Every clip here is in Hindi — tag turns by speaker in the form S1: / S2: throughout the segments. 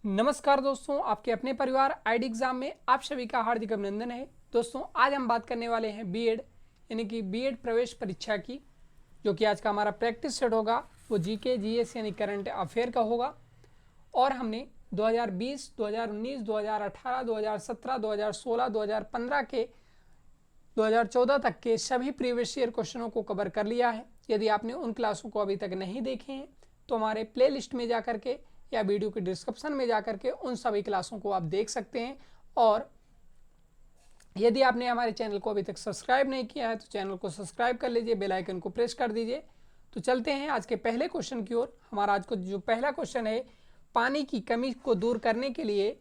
S1: नमस्कार दोस्तों, आपके अपने परिवार आईडी एग्जाम में आप सभी का हार्दिक अभिनंदन है। दोस्तों, आज हम बात करने वाले हैं बीएड यानी कि बीएड प्रवेश परीक्षा की, जो कि आज का हमारा प्रैक्टिस सेट होगा वो जीके जीएस यानी करंट अफेयर का होगा। और हमने 2020, 2019, 2018, 2017, 2016, 2015 के 2014 तक के सभी प्रीवियस ईयर क्वेश्चनों को कवर कर लिया है। यदि आपने उन क्लासों को अभी तक नहीं देखे हैं तो हमारे प्लेलिस्ट में जा करके या वीडियो के डिस्क्रिप्शन में जा करके उन सभी क्लासों को आप देख सकते हैं। और यदि आपने हमारे चैनल को अभी तक सब्सक्राइब नहीं किया है तो चैनल को सब्सक्राइब कर लीजिए, बेल आइकन को प्रेस कर दीजिए। तो चलते हैं आज के पहले क्वेश्चन की ओर। हमारा आज को जो पहला क्वेश्चन है, पानी की कमी को दूर करने के लिए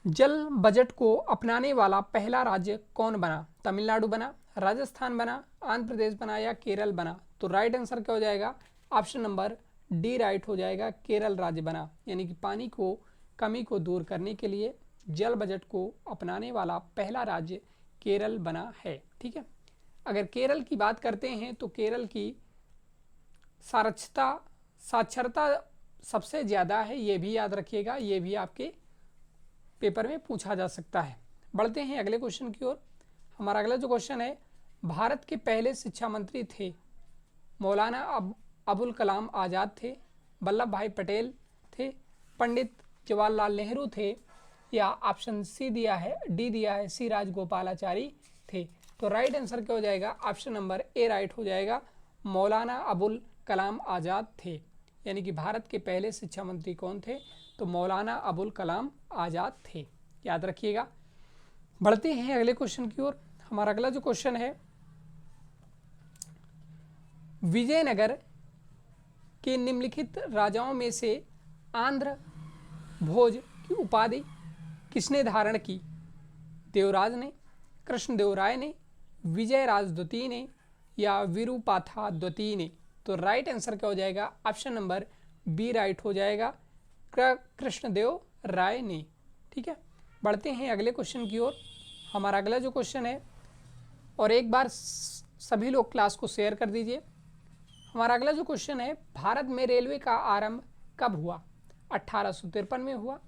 S1: जल बजट को अपनाने वाला पहला राज्य कौन बना? तमिलनाडु बना, राजस्थान बना, आंध्र प्रदेश बना या केरल बना? तो राइट आंसर क्या हो जाएगा? ऑप्शन नंबर डी राइट हो जाएगा, केरल राज्य बना। यानी कि पानी को कमी को दूर करने के लिए जल बजट को अपनाने वाला पहला राज्य केरल बना है। ठीक है, अगर केरल की बात करते हैं तो केरल की साक्षरता सबसे ज़्यादा है, ये भी याद रखिएगा, ये भी आपके पेपर में पूछा जा सकता है। बढ़ते हैं अगले क्वेश्चन की ओर। हमारा अगला जो क्वेश्चन है, भारत के पहले शिक्षा मंत्री थे मौलाना अबुल कलाम आज़ाद थे, वल्लभ भाई पटेल थे, पंडित जवाहरलाल नेहरू थे, या ऑप्शन सी दिया है, डी दिया है, सी राजगोपालाचारी थे? तो राइट आंसर क्या हो जाएगा? ऑप्शन नंबर ए राइट हो जाएगा, मौलाना अबुल कलाम आज़ाद थे। यानी कि भारत के पहले शिक्षा मंत्री कौन थे? तो मौलाना अबुल कलाम आज़ाद थे, याद रखिएगा। बढ़ते हैं अगले क्वेश्चन की ओर। हमारा अगला जो क्वेश्चन है, विजयनगर के निम्नलिखित राजाओं में से आंध्र भोज की उपाधि किसने धारण की? देवराज ने, कृष्णदेवराय ने, विजयराज द्वितीय ने या विरूपाथा द्वितीय ने? तो राइट आंसर क्या हो जाएगा? ऑप्शन नंबर बी राइट हो जाएगा, कृष्णदेव राय ने। ठीक है, बढ़ते हैं अगले क्वेश्चन की ओर। हमारा अगला जो क्वेश्चन है, और एक बार सभी लोग क्लास को शेयर कर दीजिए। हमारा अगला जो क्वेश्चन है, भारत में रेलवे का आरंभ कब हुआ? 1853 में हुआ,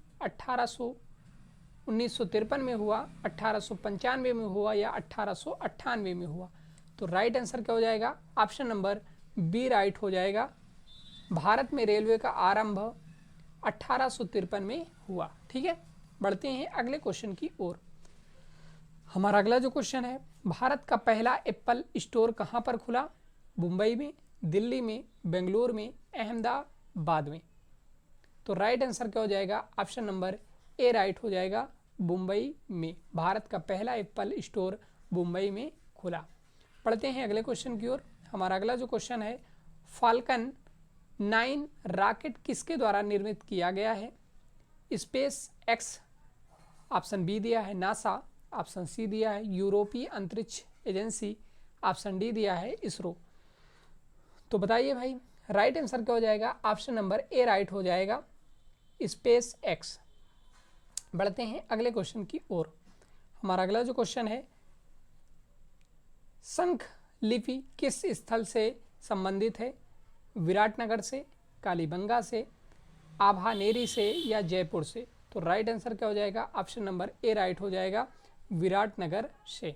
S1: 1953 में हुआ, 1895 में हुआ या 1898 में हुआ? तो राइट आंसर क्या हो जाएगा? ऑप्शन नंबर बी राइट हो जाएगा, भारत में रेलवे का आरंभ 1853 में हुआ। ठीक है, बढ़ते हैं अगले क्वेश्चन की ओर। हमारा अगला जो क्वेश्चन है, भारत का पहला एप्पल स्टोर कहाँ पर खुला? मुंबई में, दिल्ली में, बेंगलुरु में, अहमदाबाद में? तो राइट आंसर क्या हो जाएगा? ऑप्शन नंबर ए राइट हो जाएगा, मुंबई में। भारत का पहला एप्पल स्टोर मुंबई में खुला। पढ़ते हैं अगले क्वेश्चन की ओर। हमारा अगला जो क्वेश्चन है, फाल्कन 9 रॉकेट किसके द्वारा निर्मित किया गया है? स्पेस एक्स, ऑप्शन बी दिया है नासा, ऑप्शन सी दिया है यूरोपीय अंतरिक्ष एजेंसी, ऑप्शन डी दिया है इसरो। तो बताइए भाई, राइट आंसर क्या हो जाएगा? ऑप्शन नंबर ए राइट हो जाएगा, स्पेस एक्स। बढ़ते हैं अगले क्वेश्चन की ओर। हमारा अगला जो क्वेश्चन है, शंख लिपि किस स्थल से संबंधित है? विराटनगर से, कालीबंगा से, आभानेरी से या जयपुर से? तो राइट आंसर क्या हो जाएगा? ऑप्शन नंबर ए राइट हो जाएगा, विराटनगर से।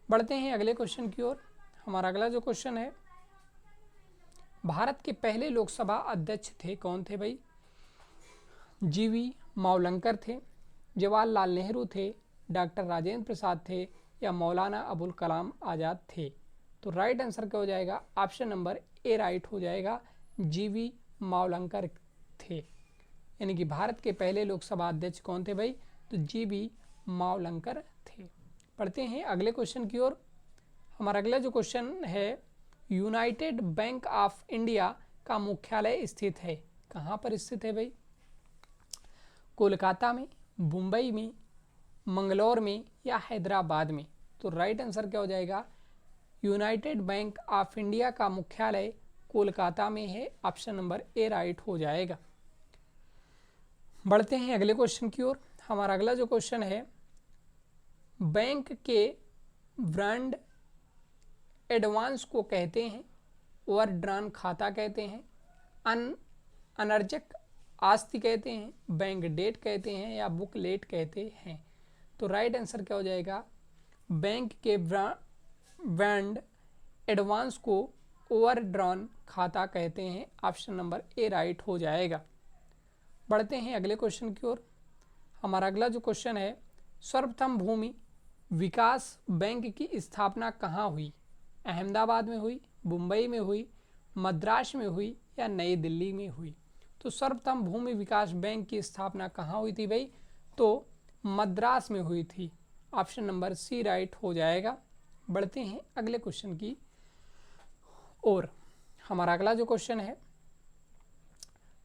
S1: बढ़ते हैं अगले क्वेश्चन की ओर। हमारा अगला जो क्वेश्चन है, भारत के पहले लोकसभा अध्यक्ष थे कौन थे भाई? जीवी मावलंकर थे, जवाहरलाल नेहरू थे, डॉक्टर राजेंद्र प्रसाद थे या मौलाना अबुल कलाम आज़ाद थे? तो राइट आंसर क्या हो जाएगा? ऑप्शन नंबर ए राइट हो जाएगा, जीवी मावलंकर थे। यानी कि भारत के पहले लोकसभा अध्यक्ष कौन थे भाई? तो जीवी मावलंकर थे। पढ़ते हैं अगले क्वेश्चन की ओर। हमारा अगला जो क्वेश्चन है, यूनाइटेड बैंक ऑफ इंडिया का मुख्यालय स्थित है कहाँ पर स्थित है भाई? कोलकाता में, मुंबई में, मंगलौर में या हैदराबाद में? तो राइट आंसर क्या हो जाएगा? यूनाइटेड बैंक ऑफ इंडिया का मुख्यालय कोलकाता में है, ऑप्शन नंबर ए राइट हो जाएगा। बढ़ते हैं अगले क्वेश्चन की ओर। हमारा अगला जो क्वेश्चन है, बैंक के ब्रांड एडवांस को कहते हैं, ओवरड्रान खाता कहते हैं, अनर्जक आस्ति कहते हैं, बैंक डेट कहते हैं या बुकलेट कहते हैं। तो राइट आंसर क्या हो जाएगा, बैंक के ब्रांड एडवांस को ओवरड्रॉन खाता कहते हैं। ऑप्शन नंबर ए राइट हो जाएगा। बढ़ते हैं अगले क्वेश्चन की ओर। हमारा अगला जो क्वेश्चन है, सर्वप्रथम भूमि विकास बैंक की स्थापना कहाँ हुई? अहमदाबाद में हुई, मुंबई में हुई, मद्रास में हुई या नई दिल्ली में हुई? तो सर्वप्रथम भूमि विकास बैंक की स्थापना कहाँ हुई थी भाई? तो मद्रास में हुई थी। ऑप्शन नंबर सी राइट हो जाएगा। बढ़ते हैं अगले क्वेश्चन की ओर। हमारा अगला जो क्वेश्चन है,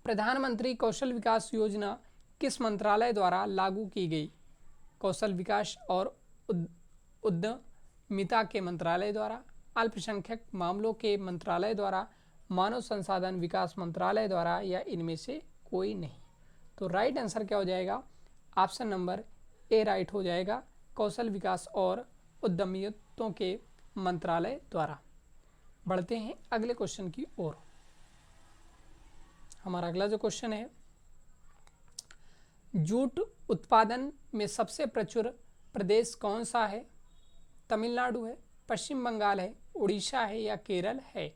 S1: प्रधानमंत्री कौशल विकास योजना किस मंत्रालय द्वारा लागू की गई? कौशल विकास और उद्यमिता के मंत्रालय द्वारा, अल्पसंख्यक मामलों के मंत्रालय द्वारा, मानव संसाधन विकास मंत्रालय द्वारा या इनमें से कोई नहीं? तो राइट आंसर क्या हो जाएगा, ऑप्शन नंबर ए राइट हो जाएगा, कौशल विकास और उद्यमियों के मंत्रालय द्वारा। बढ़ते हैं अगले क्वेश्चन की ओर। हमारा अगला जो क्वेश्चन है, जूट उत्पादन में सबसे प्रचुर प्रदेश कौन सा है? तमिलनाडु है, पश्चिम बंगाल है, उड़ीसा है या केरल है?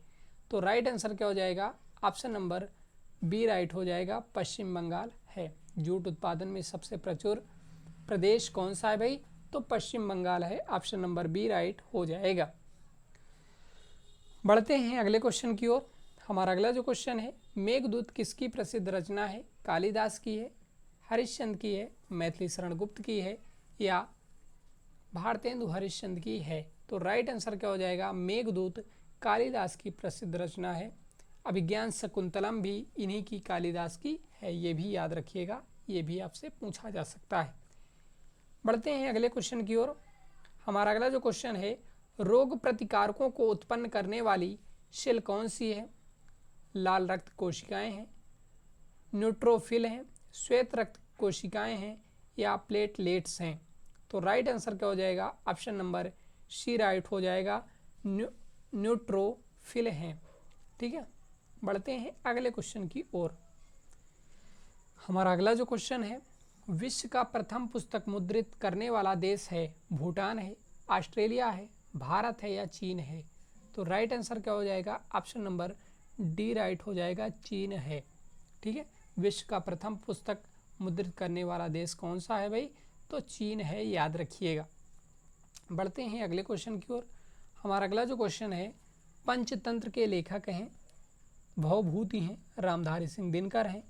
S1: तो राइट आंसर क्या हो जाएगा, ऑप्शन नंबर बी राइट हो जाएगा, पश्चिम बंगाल है। जूट उत्पादन में सबसे प्रचुर प्रदेश कौन सा है भाई? तो पश्चिम बंगाल है। ऑप्शन नंबर बी राइट हो जाएगा। बढ़ते हैं अगले क्वेश्चन की ओर। हमारा अगला जो क्वेश्चन है, मेघदूत किसकी प्रसिद्ध रचना है? कालिदास की है, हरिश्चंद्र की है, मैथिली शरण गुप्त की है या भारतेंदु हरिश्चंद्र की है? तो राइट आंसर क्या हो जाएगा, मेघदूत कालिदास की प्रसिद्ध रचना है। अभिज्ञान शकुंतलम भी इन्हीं की, कालिदास की है, ये भी याद रखिएगा, ये भी आपसे पूछा जा सकता है। बढ़ते हैं अगले क्वेश्चन की ओर। हमारा अगला जो क्वेश्चन है, रोग प्रतिकारकों को उत्पन्न करने वाली सेल कौन सी है? लाल रक्त कोशिकाएं हैं, न्यूट्रोफिल हैं, श्वेत रक्त कोशिकाएं हैं या प्लेटलेट्स हैं? तो राइट आंसर क्या हो जाएगा, ऑप्शन नंबर सी राइट हो जाएगा, न्यूट्रोफिल हैं। ठीक है। बढ़ते हैं अगले क्वेश्चन की ओर। हमारा अगला जो क्वेश्चन है, विश्व का प्रथम पुस्तक मुद्रित करने वाला देश है? भूटान है, ऑस्ट्रेलिया है, भारत है या चीन है? तो राइट आंसर क्या हो जाएगा, ऑप्शन नंबर डी राइट हो जाएगा, चीन है। ठीक है। विश्व का प्रथम पुस्तक मुद्रित करने वाला देश कौन सा है भाई? तो चीन है, याद रखिएगा। बढ़ते हैं अगले क्वेश्चन की ओर। हमारा अगला जो क्वेश्चन है, पंचतंत्र के लेखक हैं, भवभूति हैं, रामधारी सिंह दिनकर हैं,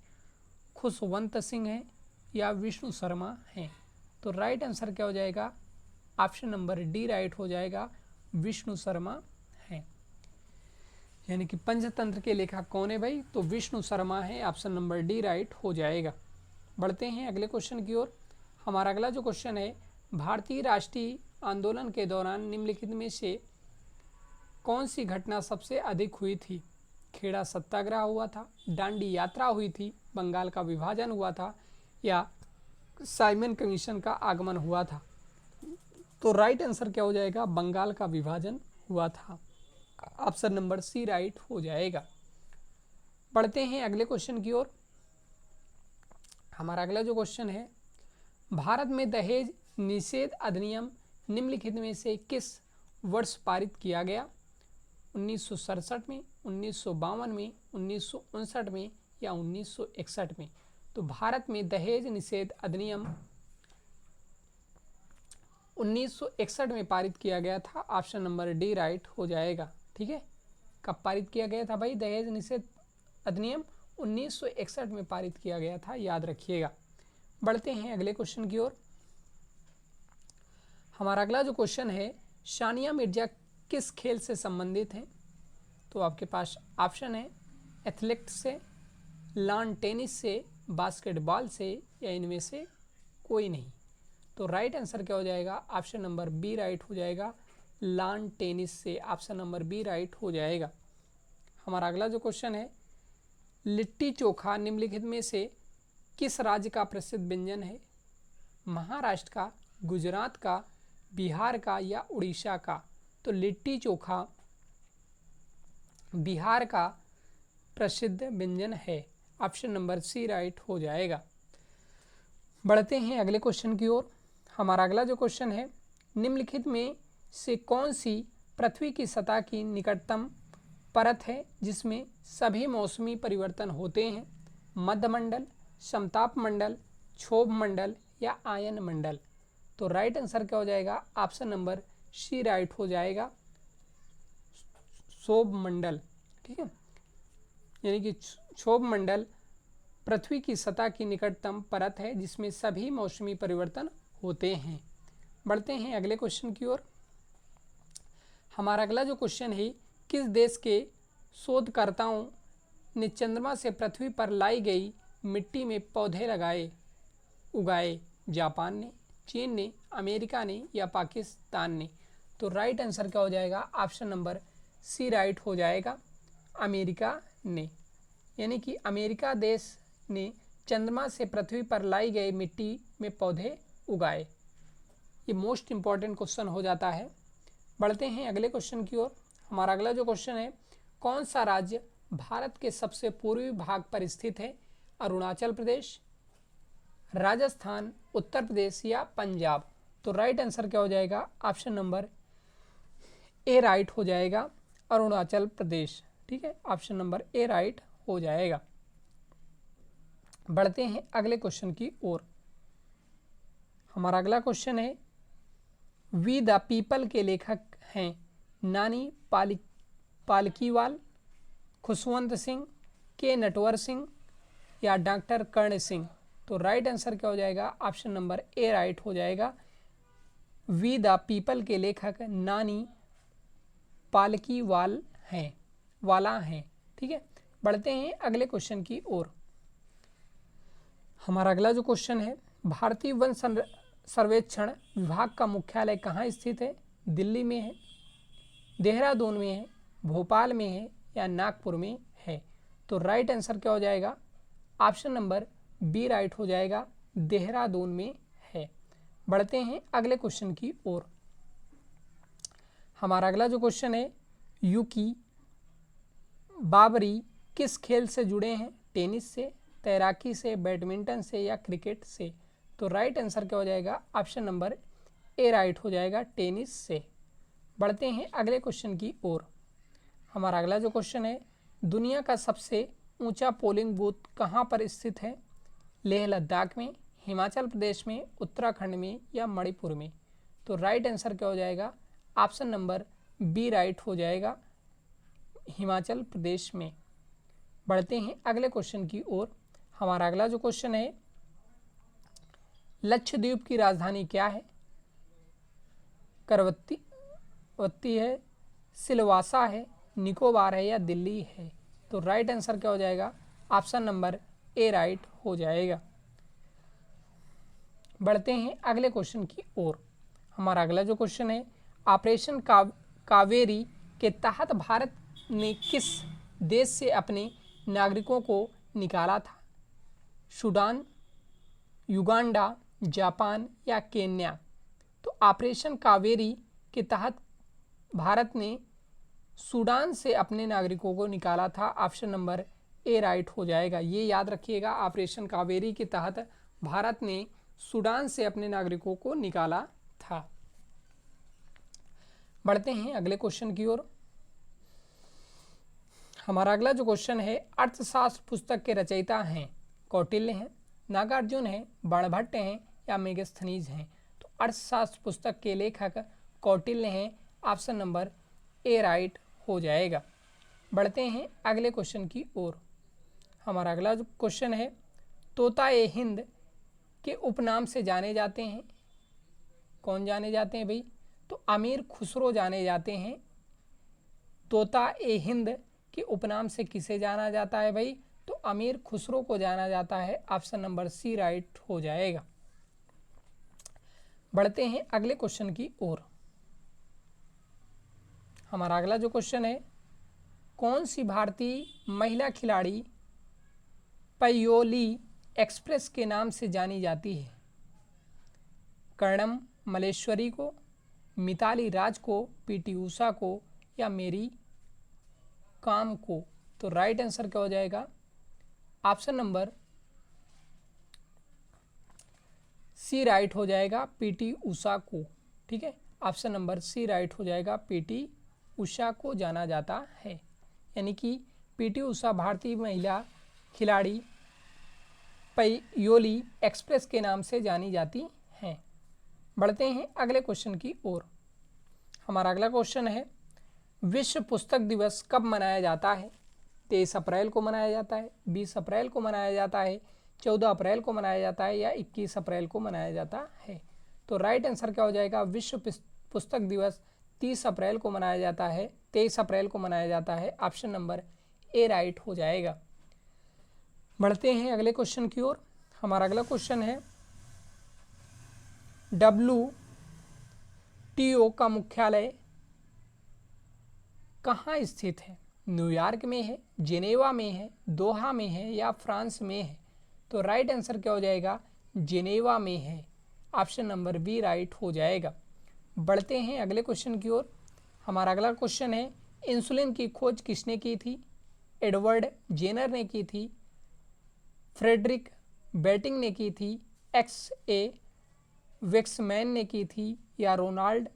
S1: खुशवंत सिंह हैं या विष्णु शर्मा हैं? तो राइट आंसर क्या हो जाएगा, ऑप्शन नंबर डी राइट हो जाएगा, विष्णु शर्मा हैं। यानी कि पंचतंत्र के लेखक कौन है भाई? तो विष्णु शर्मा है। ऑप्शन नंबर डी राइट हो जाएगा। बढ़ते हैं अगले क्वेश्चन की ओर। हमारा अगला जो क्वेश्चन है, भारतीय राष्ट्रीय आंदोलन के दौरान निम्नलिखित में से कौन सी घटना सबसे अधिक हुई थी? खेड़ा सत्याग्रह हुआ था, दांडी यात्रा हुई थी, बंगाल का विभाजन हुआ था या साइमन कमीशन का आगमन हुआ था? तो राइट आंसर क्या हो जाएगा, बंगाल का विभाजन हुआ था। ऑप्शन नंबर सी राइट हो जाएगा। बढ़ते हैं अगले क्वेश्चन की ओर। हमारा अगला जो क्वेश्चन है, भारत में दहेज निषेध अधिनियम निम्नलिखित में से किस वर्ष पारित किया गया? 1967 में, 1952 में, 1959 में या 1961 में? तो भारत में दहेज निषेध अधिनियम 1961 में पारित किया गया था। ऑप्शन नंबर डी राइट हो जाएगा। ठीक है। कब पारित किया गया था भाई दहेज निषेध अधिनियम? 1961 में पारित किया गया था, याद रखिएगा। बढ़ते हैं अगले क्वेश्चन की ओर। हमारा अगला जो क्वेश्चन है, सानिया मिर्जा किस खेल से संबंधित हैं? तो आपके पास ऑप्शन है, एथलेटिक्स से, लॉन टेनिस से, बास्केटबॉल से या इनमें से कोई नहीं? तो राइट आंसर क्या हो जाएगा, ऑप्शन नंबर बी राइट हो जाएगा, लॉन टेनिस से। ऑप्शन नंबर बी राइट हो जाएगा। हमारा अगला जो क्वेश्चन है, लिट्टी चोखा निम्नलिखित में से किस राज्य का प्रसिद्ध व्यंजन है? महाराष्ट्र का, गुजरात का, बिहार का या उड़ीसा का? तो लिट्टी चोखा बिहार का प्रसिद्ध व्यंजन है। ऑप्शन नंबर सी राइट हो जाएगा। बढ़ते हैं अगले क्वेश्चन की ओर। हमारा अगला जो क्वेश्चन है, निम्नलिखित में से कौन सी पृथ्वी की सतह की निकटतम परत है जिसमें सभी मौसमी परिवर्तन होते हैं? मध्यमंडल, समताप मंडल, क्षोभ मंडल या आयन मंडल? तो राइट आंसर क्या हो जाएगा? ऑप्शन नंबर सी राइट हो जाएगा, क्षोभ मंडल। ठीक है, यानी कि क्षोभ मंडल पृथ्वी की सतह की निकटतम परत है जिसमें सभी मौसमी परिवर्तन होते हैं। बढ़ते हैं अगले क्वेश्चन की ओर। हमारा अगला जो क्वेश्चन है, किस देश के शोधकर्ताओं ने चंद्रमा से पृथ्वी पर लाई गई मिट्टी में पौधे उगाए? जापान ने, चीन ने, अमेरिका ने या पाकिस्तान ने? तो राइट आंसर क्या हो जाएगा? ऑप्शन नंबर सी राइट हो जाएगा, अमेरिका ने। यानी कि अमेरिका देश ने चंद्रमा से पृथ्वी पर लाई गई मिट्टी में पौधे उगाए। ये मोस्ट इंपॉर्टेंट क्वेश्चन हो जाता है। बढ़ते हैं अगले क्वेश्चन की ओर। हमारा अगला जो क्वेश्चन है, कौन सा राज्य भारत के सबसे पूर्वी भाग पर स्थित है? अरुणाचल प्रदेश, राजस्थान, उत्तर प्रदेश या पंजाब? तो राइट आंसर क्या हो जाएगा? ऑप्शन नंबर ए राइट हो जाएगा, अरुणाचल प्रदेश। ठीक है, ऑप्शन नंबर ए राइट हो जाएगा। बढ़ते हैं अगले क्वेश्चन की ओर। हमारा अगला क्वेश्चन है, वी द पीपल के लेखक हैं नानी पालकीवाल, खुशवंत सिंह, के नटवर सिंह या डॉक्टर कर्ण सिंह? तो राइट आंसर क्या हो जाएगा? ऑप्शन नंबर ए राइट हो जाएगा, वी द पीपल के लेखक नानी पालकीवाल हैं। ठीक है, बढ़ते हैं अगले क्वेश्चन की ओर। हमारा अगला जो क्वेश्चन है, भारतीय वन सर्वेक्षण विभाग का मुख्यालय कहाँ स्थित है? दिल्ली में है, देहरादून में है, भोपाल में है या नागपुर में है? तो राइट आंसर क्या हो जाएगा? ऑप्शन नंबर बी राइट हो जाएगा, देहरादून में है। बढ़ते हैं अगले क्वेश्चन की ओर। हमारा अगला जो क्वेश्चन है, यूकी बाबरी किस खेल से जुड़े हैं? टेनिस से, तैराकी से, बैडमिंटन से या क्रिकेट से? तो राइट आंसर क्या हो जाएगा? ऑप्शन नंबर ए राइट हो जाएगा, टेनिस से। बढ़ते हैं अगले क्वेश्चन की ओर। हमारा अगला जो क्वेश्चन है, दुनिया का सबसे ऊंचा पोलिंग बूथ कहाँ पर स्थित है? लेह लद्दाख में, हिमाचल प्रदेश में, उत्तराखंड में या मणिपुर में? तो राइट आंसर क्या हो जाएगा? ऑप्शन नंबर बी राइट हो जाएगा, हिमाचल प्रदेश में। बढ़ते हैं अगले क्वेश्चन की ओर। हमारा अगला जो क्वेश्चन है, लक्षद्वीप की राजधानी क्या है? करवत्ती है, सिलवासा है, निकोबार है या दिल्ली है? तो राइट आंसर क्या हो जाएगा? ऑप्शन नंबर ए राइट हो जाएगा। बढ़ते हैं अगले क्वेश्चन की ओर। हमारा अगला जो क्वेश्चन है, ऑपरेशन कावेरी के तहत भारत ने किस देश से अपने नागरिकों को निकाला था? सूडान, युगांडा, जापान या केन्या? तो ऑपरेशन कावेरी के तहत भारत ने सूडान से अपने नागरिकों को निकाला था। ऑप्शन नंबर ए राइट हो जाएगा। ये याद रखिएगा, ऑपरेशन कावेरी के तहत भारत ने सूडान से अपने नागरिकों को निकाला था। बढ़ते हैं अगले क्वेश्चन की ओर। हमारा अगला जो क्वेश्चन है, अर्थशास्त्र पुस्तक के रचयिता हैं? कौटिल्य हैं, नागार्जुन हैं, बाणभट्ट हैं या मेगस्थनीज हैं? तो अर्थशास्त्र पुस्तक के लेखक कौटिल्य हैं। ऑप्शन नंबर ए राइट हो जाएगा। बढ़ते हैं अगले क्वेश्चन की ओर। हमारा अगला जो क्वेश्चन है, तोता ए हिंद के उपनाम से जाने जाते हैं? कौन जाने जाते हैं भाई? तो अमीर खुसरो जाने जाते हैं। तोता ए हिंद के उपनाम से किसे जाना जाता है भाई? तो अमीर खुसरो को जाना जाता है। ऑप्शन नंबर सी राइट हो जाएगा। बढ़ते हैं अगले क्वेश्चन की ओर। हमारा अगला जो क्वेश्चन है, कौन सी भारतीय महिला खिलाड़ी पयोली एक्सप्रेस के नाम से जानी जाती है? कर्णम मलेश्वरी को, मिताली राज को, पीटी उषा को या मेरी काम को? तो राइट आंसर क्या हो जाएगा? ऑप्शन नंबर सी राइट हो जाएगा, पीटी उषा को। ठीक है, ऑप्शन नंबर सी राइट हो जाएगा, पीटी उषा को जाना जाता है। यानी कि पीटी उषा भारतीय महिला खिलाड़ी पयोली एक्सप्रेस के नाम से जानी जाती हैं। बढ़ते हैं अगले क्वेश्चन की ओर। हमारा अगला क्वेश्चन है, विश्व पुस्तक दिवस कब मनाया जाता है? 23 अप्रैल को मनाया जाता है, 20 अप्रैल को मनाया जाता है, 14 अप्रैल को मनाया जाता है या 21 अप्रैल को मनाया जाता है? तो राइट आंसर क्या हो जाएगा? विश्व पुस्तक दिवस 30 अप्रैल को मनाया जाता है, 23 अप्रैल को मनाया जाता है। ऑप्शन नंबर ए राइट हो जाएगा। बढ़ते हैं अगले क्वेश्चन की ओर। हमारा अगला क्वेश्चन है, WTO का मुख्यालय कहाँ स्थित है? न्यूयॉर्क में है, जिनेवा में है, दोहा में है या फ्रांस में है? तो राइट आंसर क्या हो जाएगा? जिनेवा में है। ऑप्शन नंबर बी राइट हो जाएगा। बढ़ते हैं अगले क्वेश्चन की ओर। हमारा अगला क्वेश्चन है, इंसुलिन की खोज किसने की थी? एडवर्ड जेनर ने की थी, फ्रेडरिक बेटिंग ने की थी, XA वेक्समैन ने की थी या रोनाल्ड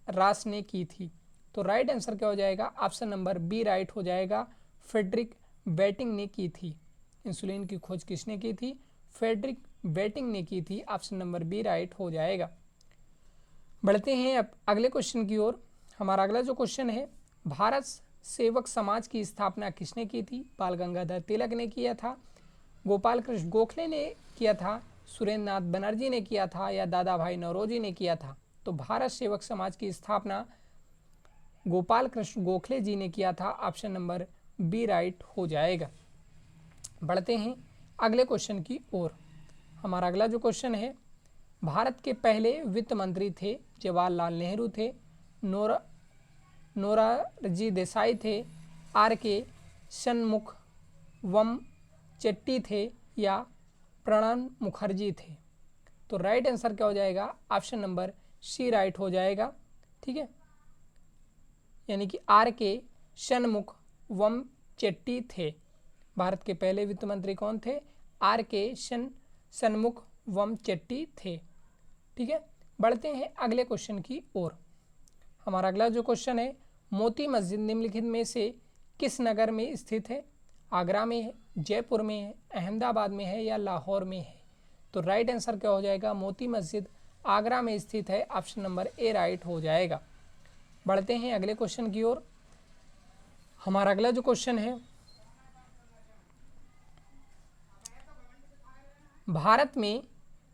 S1: रास ने की थी? तो राइट आंसर क्या हो जाएगा? ऑप्शन नंबर बी राइट हो जाएगा, फ्रेडरिक बेटिंग ने की थी। इंसुलिन की खोज किसने की थी? फ्रेडरिक बेटिंग ने की थी। ऑप्शन नंबर बी राइट हो जाएगा। बढ़ते हैं अब अगले क्वेश्चन की ओर। हमारा अगला जो क्वेश्चन है, भारत सेवक समाज की स्थापना किसने की थी? बाल गंगाधर तिलक ने किया था, गोपाल कृष्ण गोखले ने किया था, सुरेंद्र नाथ बनर्जी ने किया था या दादा भाई नौरोजी ने किया था? तो भारत सेवक समाज की स्थापना गोपाल कृष्ण गोखले जी ने किया था। ऑप्शन नंबर बी राइट हो जाएगा। बढ़ते हैं अगले क्वेश्चन की ओर। हमारा अगला जो क्वेश्चन है, भारत के पहले वित्त मंत्री थे? जवाहरलाल नेहरू थे, नोरारजी देसाई थे, RK शनमुखम चेट्टी थे या प्रणब मुखर्जी थे? तो राइट आंसर क्या हो जाएगा? ऑप्शन नंबर सी राइट हो जाएगा। ठीक है, यानी कि RK शनमुखम चेट्टी थे। भारत के पहले वित्त मंत्री कौन थे? RK शनमुखम चेट्टी थे। ठीक है, बढ़ते हैं अगले क्वेश्चन की ओर। हमारा अगला जो क्वेश्चन है, मोती मस्जिद निम्नलिखित में से किस नगर में स्थित है? आगरा में है, जयपुर में है, अहमदाबाद में है या लाहौर में है? तो राइट आंसर क्या हो जाएगा? मोती मस्जिद आगरा में स्थित है। ऑप्शन नंबर ए राइट हो जाएगा। बढ़ते हैं अगले क्वेश्चन की ओर। हमारा अगला जो क्वेश्चन है, भारत में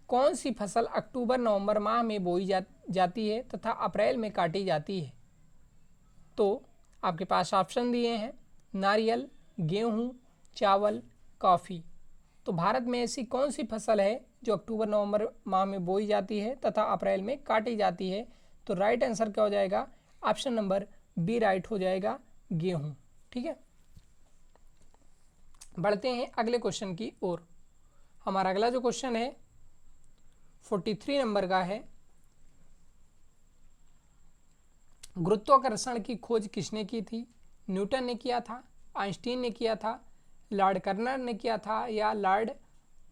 S1: कौन सी फसल अक्टूबर नवंबर माह में बोई जाती है तथा अप्रैल में काटी जाती है? तो आपके पास ऑप्शन दिए हैं, नारियल, गेहूं, चावल, कॉफ़ी। तो भारत में ऐसी कौन सी फसल है जो अक्टूबर नवंबर माह में बोई जाती है तथा अप्रैल में काटी जाती है? तो राइट आंसर क्या हो जाएगा? ऑप्शन नंबर बी राइट हो जाएगा, गेहूं। ठीक है, बढ़ते हैं अगले क्वेश्चन की ओर। हमारा अगला जो क्वेश्चन है 43 नंबर का है, गुरुत्वाकर्षण की खोज किसने की थी? न्यूटन ने किया था, आइंस्टीन ने किया था, लॉर्ड कर्नर ने किया था या लॉर्ड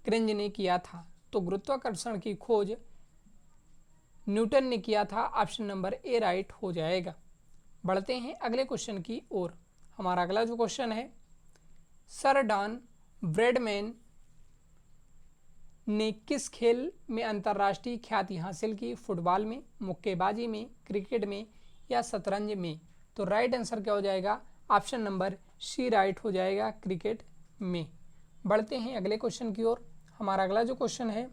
S1: क्रेंज ने किया था? तो गुरुत्वाकर्षण की खोज न्यूटन ने किया था। ऑप्शन नंबर ए राइट हो जाएगा। बढ़ते हैं अगले क्वेश्चन की ओर। हमारा अगला जो क्वेश्चन है, सर डॉन ब्रैडमैन ने किस खेल में अंतर्राष्ट्रीय ख्याति हासिल की? फुटबॉल में, मुक्केबाजी में, क्रिकेट में या शतरंज में? तो राइट आंसर क्या हो जाएगा? ऑप्शन नंबर सी राइट हो जाएगा, क्रिकेट में। बढ़ते हैं अगले क्वेश्चन की ओर। हमारा अगला जो क्वेश्चन है,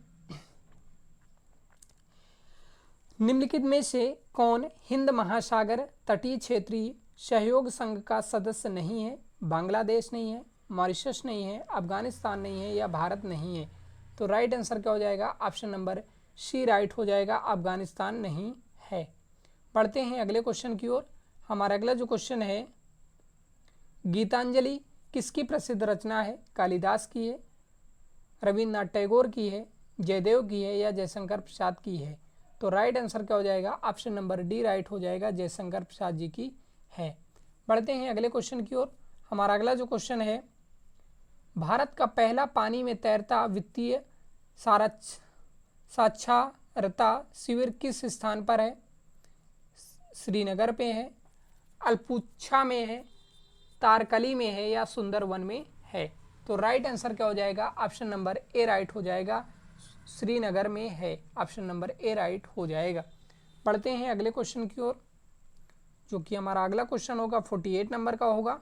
S1: निम्नलिखित में से कौन हिंद महासागर तटीय क्षेत्रीय सहयोग संघ का सदस्य नहीं है? बांग्लादेश नहीं है, मॉरिशस नहीं है, अफगानिस्तान नहीं है या भारत नहीं है? तो राइट आंसर क्या हो जाएगा? ऑप्शन नंबर सी राइट हो जाएगा, अफगानिस्तान नहीं है। बढ़ते हैं अगले क्वेश्चन की ओर। हमारा अगला जो क्वेश्चन है, गीतांजलि किसकी प्रसिद्ध रचना है? कालिदास की है, रविन्द्रनाथ टैगोर की है, जयदेव की है या जयशंकर प्रसाद की है? तो राइट आंसर क्या हो जाएगा? ऑप्शन नंबर डी राइट हो जाएगा, जयशंकर प्रसाद जी की है। बढ़ते हैं अगले क्वेश्चन की ओर। हमारा अगला जो क्वेश्चन है, भारत का पहला पानी में तैरता वित्तीय साक्षरता शिविर किस स्थान पर है? श्रीनगर पे है, अलपुच्छा में है, तारकली में है या सुंदरवन में है? तो राइट आंसर क्या हो जाएगा? ऑप्शन नंबर ए राइट हो जाएगा, श्रीनगर में है। ऑप्शन नंबर ए राइट हो जाएगा। पढ़ते हैं अगले क्वेश्चन की ओर, जो कि हमारा अगला क्वेश्चन होगा 48 नंबर का होगा।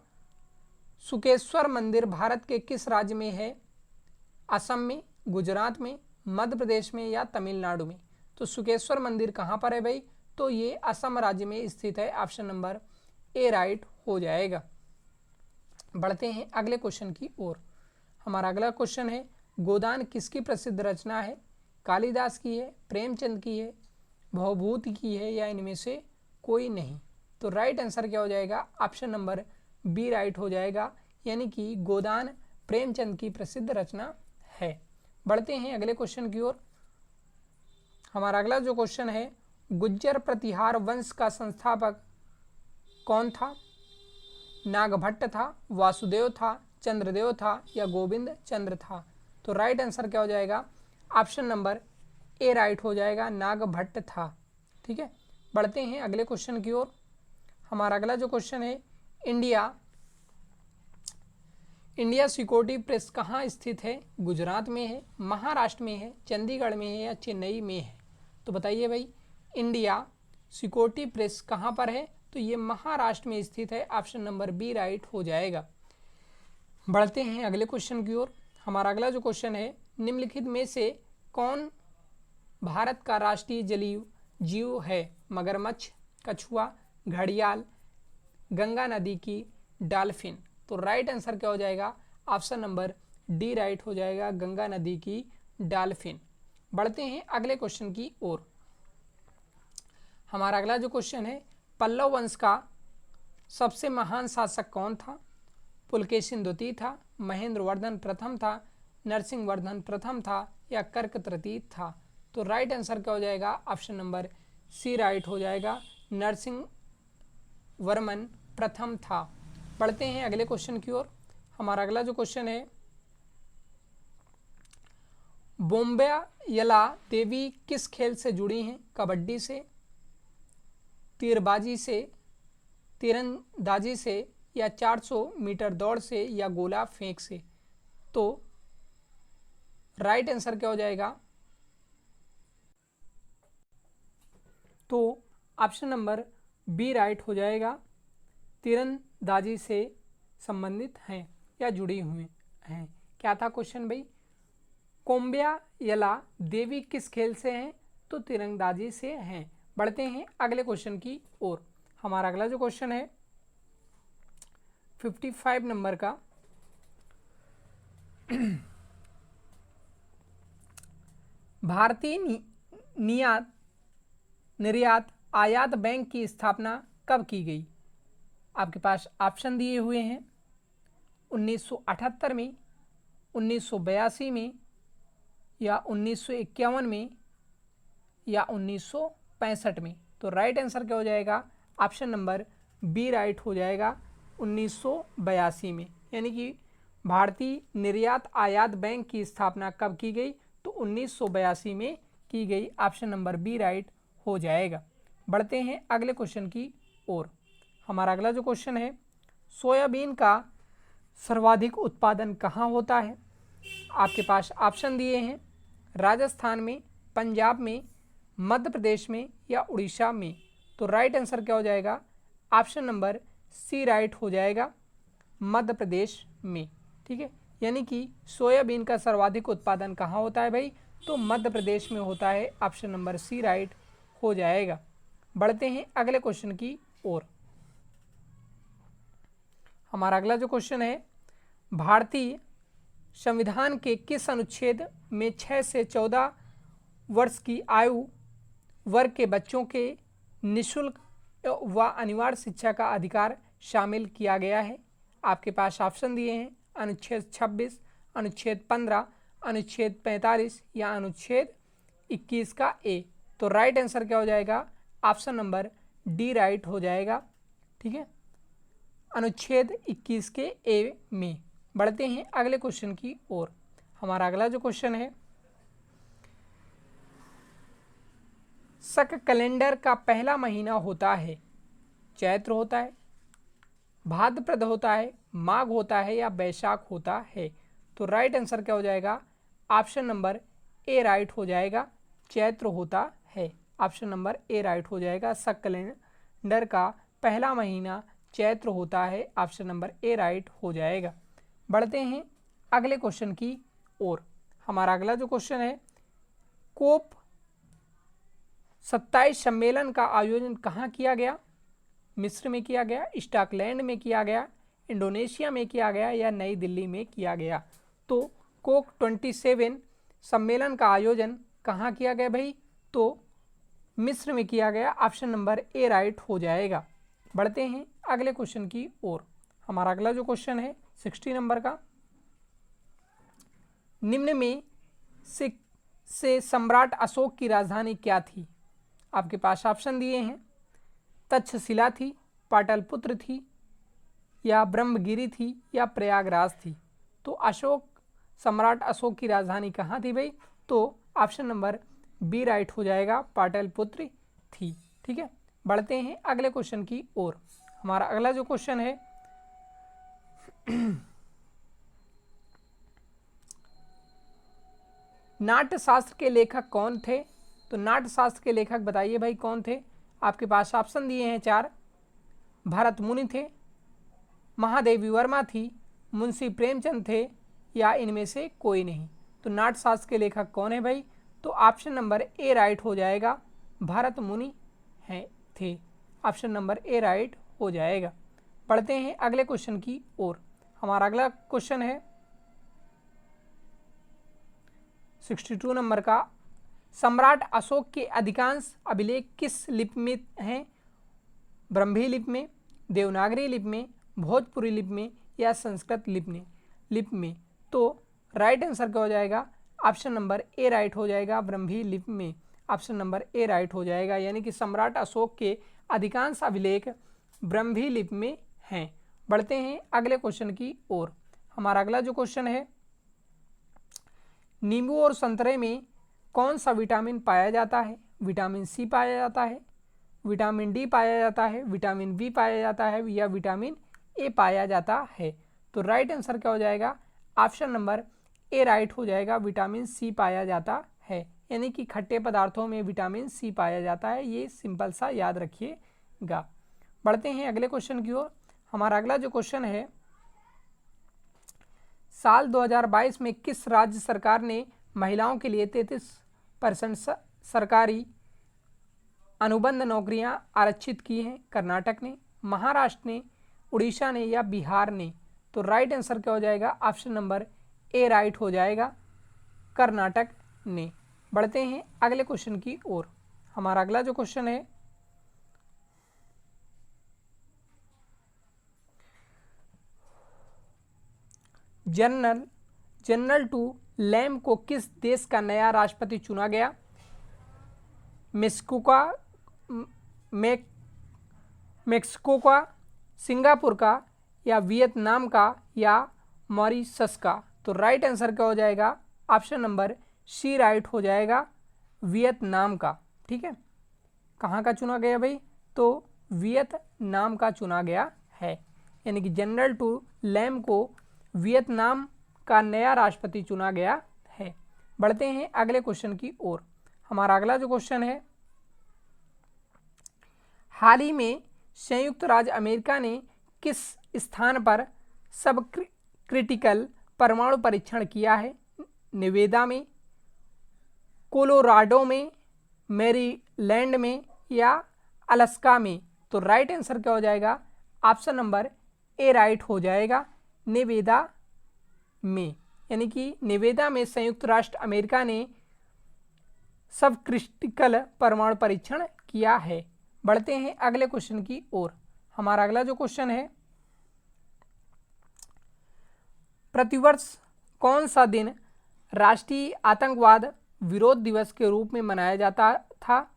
S1: सुकेश्वर मंदिर भारत के किस राज्य में है? असम में, गुजरात में, मध्य प्रदेश में या तमिलनाडु में? तो सुकेश्वर मंदिर कहाँ पर है भाई? तो ये असम राज्य में स्थित है। ऑप्शन नंबर ए राइट हो जाएगा। बढ़ते हैं अगले क्वेश्चन की ओर। हमारा अगला क्वेश्चन है, गोदान किसकी प्रसिद्ध रचना है? कालिदास की है, प्रेमचंद की है, भवभूति की है या इनमें से कोई नहीं? तो राइट आंसर क्या हो जाएगा? ऑप्शन नंबर बी राइट हो जाएगा, यानी कि गोदान प्रेमचंद की प्रसिद्ध रचना है। बढ़ते हैं अगले क्वेश्चन की ओर। हमारा अगला जो क्वेश्चन है, गुज्जर प्रतिहार वंश का संस्थापक कौन था? नागभट्ट था, वासुदेव था, चंद्रदेव था या गोविंद चंद्र था? तो राइट आंसर क्या हो जाएगा? ऑप्शन नंबर ए राइट हो जाएगा, नागभट्ट था। ठीक है, बढ़ते हैं अगले क्वेश्चन की ओर। हमारा अगला जो क्वेश्चन है, इंडिया सिक्योरिटी प्रेस कहाँ स्थित है? गुजरात में है, महाराष्ट्र में है, चंडीगढ़ में है या चेन्नई में है? तो बताइए भाई, इंडिया सिक्योरिटी प्रेस कहाँ पर है? तो ये महाराष्ट्र में स्थित है। ऑप्शन नंबर बी राइट हो जाएगा। बढ़ते हैं अगले क्वेश्चन की ओर। हमारा अगला जो क्वेश्चन है, निम्नलिखित में से कौन भारत का राष्ट्रीय जलीय जीव है? मगरमच्छ, कछुआ, घड़ियाल, गंगा नदी की डॉल्फिन? तो राइट आंसर क्या हो जाएगा? ऑप्शन नंबर डी राइट हो जाएगा, गंगा नदी की डॉल्फिन। बढ़ते हैं अगले क्वेश्चन की ओर। हमारा अगला जो क्वेश्चन है, पल्लव वंश का सबसे महान शासक कौन था? पुलकेशिन द्वितीय था, महेंद्र वर्धन प्रथम था, नरसिंह वर्धन प्रथम था या कर्क तृतीय था? तो राइट आंसर क्या हो जाएगा? ऑप्शन नंबर सी राइट हो जाएगा, नरसिंह वर्मन प्रथम था। बढ़ते हैं अगले क्वेश्चन की ओर। हमारा अगला जो क्वेश्चन है, बोम्बेयला देवी किस खेल से जुड़ी हैं? कबड्डी से, तीरबाजी से, तीरंदाजी से या 400 मीटर दौड़ से या गोला फेंक से? तो राइट आंसर क्या हो जाएगा? तो ऑप्शन नंबर बी राइट हो जाएगा, तीरंदाजी से संबंधित हैं या जुड़ी हुई हैं। क्या था क्वेश्चन भाई? बोम्बेयला देवी किस खेल से हैं? तो तीरंदाजी से हैं। बढ़ते हैं अगले क्वेश्चन की ओर। हमारा अगला जो क्वेश्चन है 55 नंबर का, भारतीय निर्यात आयात बैंक की स्थापना कब की गई? आपके पास ऑप्शन दिए हुए हैं, 1978 में, 1982 में या 1951 में या 1965 में? तो राइट आंसर क्या हो जाएगा? ऑप्शन नंबर बी राइट हो जाएगा, 1982 में। यानी कि भारतीय निर्यात आयात बैंक की स्थापना कब की गई? तो 1982 में की गई। ऑप्शन नंबर बी राइट हो जाएगा। बढ़ते हैं अगले क्वेश्चन की ओर। हमारा अगला जो क्वेश्चन है, सोयाबीन का सर्वाधिक उत्पादन कहाँ होता है? आपके पास ऑप्शन दिए हैं, राजस्थान में, पंजाब में, मध्य प्रदेश में या उड़ीसा में? तो राइट आंसर क्या हो जाएगा? ऑप्शन नंबर सी राइट हो जाएगा, मध्य प्रदेश में। ठीक है, यानी कि सोयाबीन का सर्वाधिक उत्पादन कहाँ होता है भाई? तो मध्य प्रदेश में होता है। ऑप्शन नंबर सी राइट हो जाएगा। बढ़ते हैं अगले क्वेश्चन की ओर। हमारा अगला जो क्वेश्चन है, भारतीय संविधान के किस अनुच्छेद में 6 से 14 वर्ष की आयु वर्ग के बच्चों के निःशुल्क व अनिवार्य शिक्षा का अधिकार शामिल किया गया है? आपके पास ऑप्शन दिए हैं, अनुच्छेद 26, अनुच्छेद 15, अनुच्छेद 45 या अनुच्छेद 21 का ए? तो राइट आंसर क्या हो जाएगा? ऑप्शन नंबर डी राइट हो जाएगा। ठीक है, अनुच्छेद 21 के ए में। बढ़ते हैं अगले क्वेश्चन की ओर। हमारा अगला जो क्वेश्चन है, शक कैलेंडर का पहला महीना होता है चैत्र होता है, भाद्रपद होता है, माघ होता है या बैसाख होता है। तो राइट आंसर क्या हो जाएगा? ऑप्शन नंबर ए राइट हो जाएगा, चैत्र होता है। ऑप्शन नंबर ए राइट हो जाएगा, शक कैलेंडर का पहला महीना चैत्र होता है। ऑप्शन नंबर ए राइट हो जाएगा। बढ़ते हैं अगले क्वेश्चन की ओर। हमारा अगला जो क्वेश्चन है, कोप 27 सम्मेलन का आयोजन कहाँ किया गया? मिस्र में किया गया, स्कॉटलैंड में किया गया, इंडोनेशिया में किया गया या नई दिल्ली में किया गया। तो कोप 27 सम्मेलन का आयोजन कहाँ किया गया भाई? तो मिस्र में किया गया। ऑप्शन नंबर ए राइट हो जाएगा। बढ़ते हैं अगले क्वेश्चन की ओर। हमारा अगला जो क्वेश्चन है 60 नंबर का, निम्न में से सम्राट अशोक की राजधानी क्या थी? आपके पास ऑप्शन दिए हैं, तक्षशिला थी, पाटलिपुत्र थी या ब्रह्मगिरी थी या प्रयागराज थी। तो सम्राट अशोक की राजधानी कहाँ थी भाई? तो ऑप्शन नंबर बी राइट हो जाएगा, पाटलिपुत्र थी। ठीक है, बढ़ते हैं अगले क्वेश्चन की ओर। हमारा अगला जो क्वेश्चन है नाट्यशास्त्र के लेखक कौन थे? तो नाट्यशास्त्र के लेखक बताइए भाई कौन थे? आपके पास ऑप्शन दिए हैं 4, भरत मुनि थे, महादेवी वर्मा थी, मुंशी प्रेमचंद थे या इनमें से कोई नहीं। तो नाट्यशास्त्र के लेखक कौन है भाई? तो ऑप्शन नंबर ए राइट हो जाएगा, भरत मुनि हैं थे। ऑप्शन नंबर ए राइट हो जाएगा। पढ़ते हैं अगले क्वेश्चन की ओर। हमारा अगला क्वेश्चन है 62 नंबर का, सम्राट अशोक के अधिकांश अभिलेख किस लिपि में हैं? ब्रह्मी लिपि में, देवनागरी लिपि में, भोजपुरी लिपि में या संस्कृत लिपि में। तो राइट आंसर क्या हो जाएगा? ऑप्शन नंबर ए राइट हो जाएगा, ब्रह्मी लिपि में। ऑप्शन नंबर ए राइट हो जाएगा, यानी कि सम्राट अशोक के अधिकांश अभिलेख ब्रह्मी लिपि में हैं। बढ़ते हैं अगले क्वेश्चन की ओर। हमारा अगला जो क्वेश्चन है, नींबू और संतरे में कौन सा विटामिन पाया जाता है? विटामिन सी पाया जाता है, विटामिन डी पाया जाता है, विटामिन बी पाया जाता है या विटामिन ए पाया जाता है। तो राइट आंसर क्या हो जाएगा? ऑप्शन नंबर ए राइट हो जाएगा, विटामिन सी पाया जाता है। यानी कि खट्टे पदार्थों में विटामिन सी पाया जाता है। ये सिंपल सा याद रखिएगा। बढ़ते हैं अगले क्वेश्चन की ओर। हमारा अगला जो क्वेश्चन है, साल 2022 में किस राज्य सरकार ने महिलाओं के लिए 33% सरकारी अनुबंध नौकरियां आरक्षित की हैं? कर्नाटक ने, महाराष्ट्र ने, उड़ीसा ने या बिहार ने? तो राइट आंसर क्या हो जाएगा? ऑप्शन नंबर ए राइट हो जाएगा, कर्नाटक ने। बढ़ते हैं अगले क्वेश्चन की ओर। हमारा अगला जो क्वेश्चन है, जनरल टू लैम को किस देश का नया राष्ट्रपति चुना गया? मेक्सिको का, सिंगापुर का या वियतनाम का या मॉरिशस का? तो राइट आंसर क्या हो जाएगा? ऑप्शन नंबर सी राइट हो जाएगा, वियतनाम का। ठीक है, कहाँ का चुना गया भाई? तो वियतनाम का चुना गया है। यानी कि जनरल टू लैम को वियतनाम का नया राष्ट्रपति चुना गया है। बढ़ते हैं अगले क्वेश्चन की ओर। हमारा अगला जो क्वेश्चन है, हाल ही में संयुक्त राज्य अमेरिका ने किस स्थान पर सब क्रिटिकल परमाणु परीक्षण किया है? नेवादा में, कोलोराडो में, मैरीलैंड में या अलास्का में? तो राइट आंसर क्या हो जाएगा? ऑप्शन नंबर ए राइट हो जाएगा, नेवादा में। यानी कि नेवादा में संयुक्त राष्ट्र अमेरिका ने सब क्रिटिकल परमाणु परीक्षण किया है। बढ़ते हैं अगले क्वेश्चन की ओर। हमारा अगला जो क्वेश्चन है, प्रतिवर्ष कौन सा दिन राष्ट्रीय आतंकवाद विरोध दिवस के रूप में मनाया जाता था?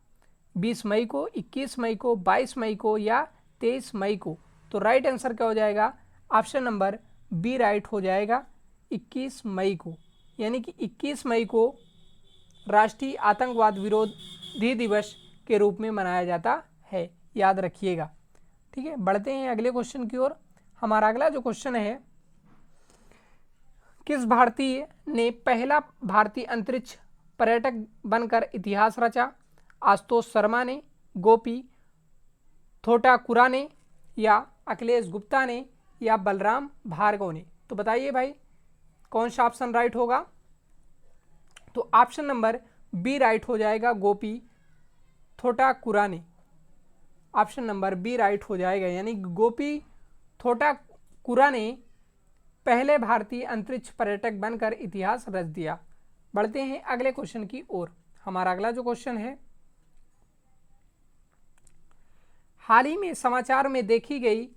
S1: 20 मई को, 21 मई को, 22 मई को या 23 मई को? तो राइट आंसर क्या हो जाएगा? ऑप्शन नंबर बी राइट हो जाएगा 21 मई को, यानी कि 21 मई को राष्ट्रीय आतंकवाद विरोधी दिवस के रूप में मनाया जाता है, याद रखिएगा। ठीक है, बढ़ते हैं अगले क्वेश्चन की ओर। हमारा अगला जो क्वेश्चन है, किस भारतीय ने पहला भारतीय अंतरिक्ष पर्यटक बनकर इतिहास रचा? आशुतोष शर्मा ने, गोपी थोटाकुरा ने, या अखिलेश गुप्ता ने, या बलराम भार्गव ने? तो बताइए भाई कौन सा ऑप्शन राइट होगा? तो ऑप्शन नंबर बी राइट हो जाएगा, गोपी थोटाकुरा ने। ऑप्शन नंबर बी राइट हो जाएगा, यानी गोपी थोटाकुरा ने पहले भारतीय अंतरिक्ष पर्यटक बनकर इतिहास रच दिया। बढ़ते हैं अगले क्वेश्चन की ओर। हमारा अगला जो क्वेश्चन है, हाल ही में समाचार में देखी गई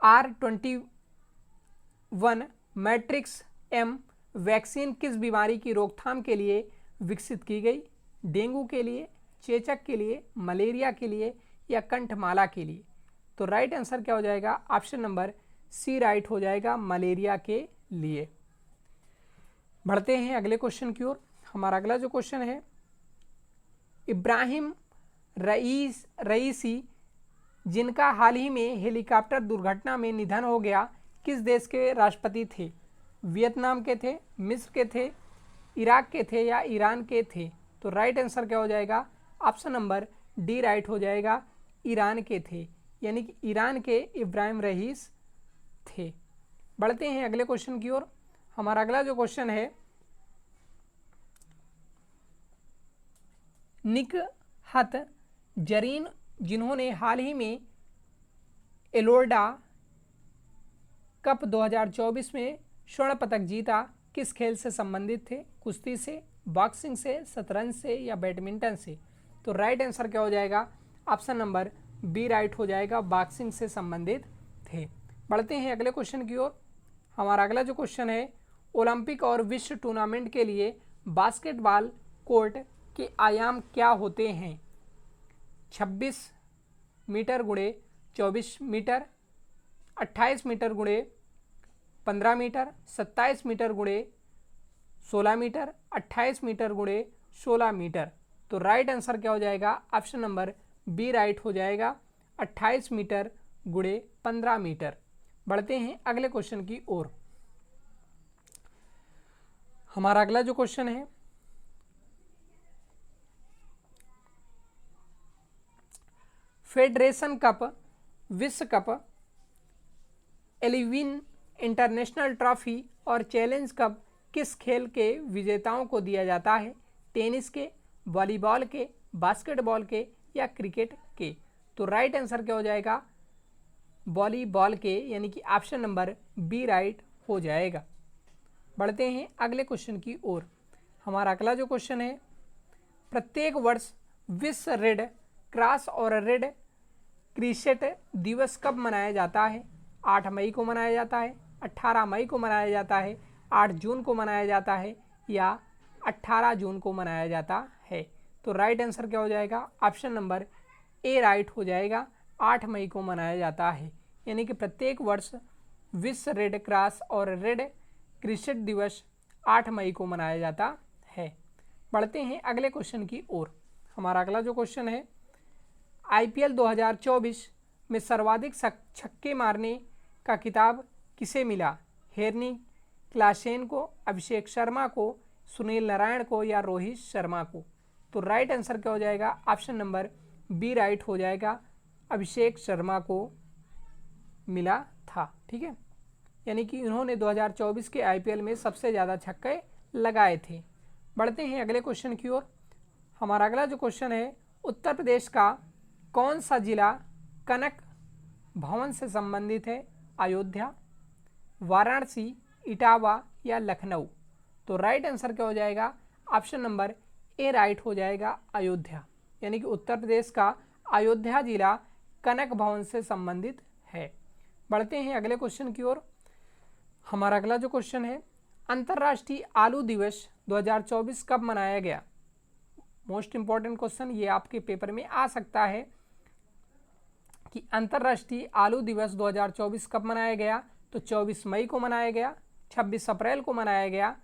S1: R21 मैट्रिक्स एम वैक्सीन किस बीमारी की रोकथाम के लिए विकसित की गई? डेंगू के लिए, चेचक के लिए, मलेरिया के लिए, या कंठमाला के लिए? तो राइट आंसर क्या हो जाएगा? ऑप्शन नंबर सी राइट हो जाएगा, मलेरिया के लिए। बढ़ते हैं अगले क्वेश्चन की ओर। हमारा अगला जो क्वेश्चन है, इब्राहिम रईसी जिनका हाल ही में हेलीकॉप्टर दुर्घटना में निधन हो गया, किस देश के राष्ट्रपति थे? वियतनाम के थे, मिस्र के थे, इराक के थे, या ईरान के थे? तो राइट आंसर क्या हो जाएगा? ऑप्शन नंबर डी राइट हो जाएगा, ईरान के थे, यानी कि ईरान के इब्राहिम रईस थे। बढ़ते हैं अगले क्वेश्चन की ओर। हमारा अगला जो क्वेश्चन है, निकहत जरीन जिन्होंने हाल ही में एलोर्डा कप 2024 में स्वर्ण पदक जीता, किस खेल से संबंधित थे? कुश्ती से, बॉक्सिंग से, शतरंज से, या बैडमिंटन से? तो राइट आंसर क्या हो जाएगा? ऑप्शन नंबर बी राइट हो जाएगा, बॉक्सिंग से संबंधित थे। बढ़ते हैं अगले क्वेश्चन की ओर। हमारा अगला जो क्वेश्चन है, ओलंपिक और विश्व टूर्नामेंट के लिए बास्केटबॉल कोर्ट के आयाम क्या होते हैं? 26 मीटर गुणे 24 मीटर, 28 मीटर गुणे 15 मीटर, 27 मीटर गुणे 16 मीटर, 28 मीटर गुणे 16 मीटर? तो राइट आंसर क्या हो जाएगा? ऑप्शन नंबर बी राइट हो जाएगा, 28 मीटर गुणे 15 मीटर। बढ़ते हैं अगले क्वेश्चन की ओर। हमारा अगला जो क्वेश्चन है, फेडरेशन कप, विश्व कप, एलिविन इंटरनेशनल ट्रॉफी और चैलेंज कप किस खेल के विजेताओं को दिया जाता है? टेनिस के, वॉलीबॉल के, बास्केटबॉल के, या क्रिकेट के? तो राइट आंसर क्या हो जाएगा? वॉलीबॉल के, यानी कि ऑप्शन नंबर बी राइट हो जाएगा। बढ़ते हैं अगले क्वेश्चन की ओर। हमारा अगला जो क्वेश्चन है, प्रत्येक वर्ष विश्व रेड क्रॉस और रेड क्रिसेंट दिवस कब मनाया जाता है? 8 मई को मनाया जाता है, 18 मई को मनाया जाता है, 8 जून को मनाया जाता है, या 18 जून को मनाया जाता है? तो राइट आंसर क्या हो जाएगा? ऑप्शन नंबर ए राइट हो जाएगा, 8 मई को मनाया जाता है, यानी कि प्रत्येक वर्ष विश्व रेड क्रॉस और रेड क्रिसेंट दिवस 8 मई को मनाया जाता है। बढ़ते हैं अगले क्वेश्चन की ओर। हमारा अगला जो क्वेश्चन है, IPL 2024 में सर्वाधिक छक्के मारने का खिताब किसे मिला? हेरनी क्लासेन को, अभिषेक शर्मा को, सुनील नारायण को, या रोहित शर्मा को? तो राइट आंसर क्या हो जाएगा? ऑप्शन नंबर बी राइट हो जाएगा, अभिषेक शर्मा को मिला था। ठीक है, यानी कि इन्होंने 2024 के IPL में सबसे ज़्यादा छक्के लगाए थे। बढ़ते हैं अगले क्वेश्चन की ओर। हमारा अगला जो क्वेश्चन है, उत्तर प्रदेश का कौन सा जिला कनक भवन से संबंधित है? अयोध्या, वाराणसी, इटावा, या लखनऊ? तो राइट आंसर क्या हो जाएगा? ऑप्शन नंबर ए राइट हो जाएगा, अयोध्या, यानी कि उत्तर प्रदेश का अयोध्या जिला कनक भवन से संबंधित है। बढ़ते हैं अगले क्वेश्चन की ओर। हमारा अगला जो क्वेश्चन है, अंतर्राष्ट्रीय आलू दिवस 2024 कब मनाया गया? मोस्ट इंपॉर्टेंट क्वेश्चन, ये आपके पेपर में आ सकता है कि अंतर्राष्ट्रीय आलू दिवस 2024 कब मनाया गया? तो 24 मई को मनाया गया, 26 अप्रैल को मनाया गया,